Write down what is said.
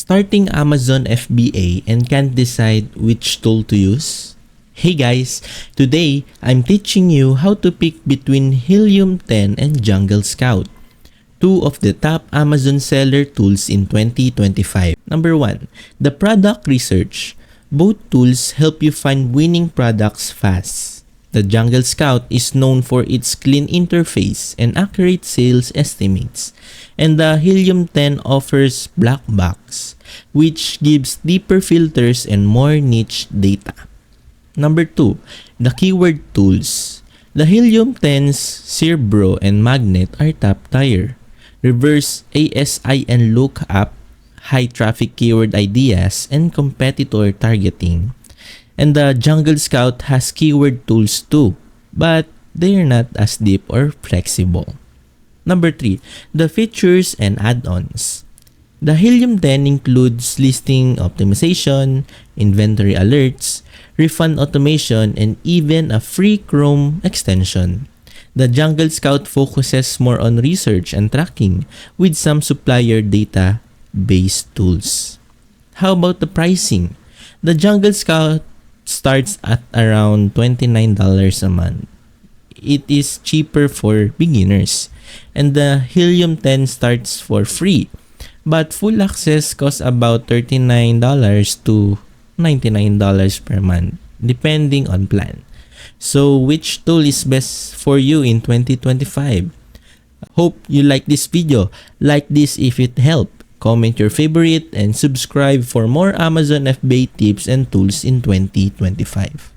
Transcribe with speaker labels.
Speaker 1: Starting Amazon FBA and can't decide which tool to use? Hey guys, today I'm teaching you how to pick between Helium 10 and Jungle Scout, two of the top Amazon seller tools in 2025. Number 1, the product research. Both tools help you find winning products fast. The Jungle Scout is known for its clean interface and accurate sales estimates, and the Helium 10 offers black box, which gives deeper filters and more niche data. Number 2, the keyword tools. The Helium 10's Cerebro and Magnet are top tier. Reverse ASIN lookup, high traffic keyword ideas, and competitor targeting. And the Jungle Scout has keyword tools too, but they're not as deep or flexible. Number 3, the features and add-ons. The Helium 10 includes listing optimization, inventory alerts, refund automation, and even a free Chrome extension. The Jungle Scout focuses more on research and tracking with some supplier data-based tools. How about the pricing? The Jungle Scout starts at around $29 a month. It is cheaper for beginners. And the Helium 10 starts for free, but full access costs about $39 to $99 per month, depending on plan. So which tool is best for you in 2025? Hope you like this video. Like this if it helped. Comment your favorite and subscribe for more Amazon FBA tips and tools in 2025.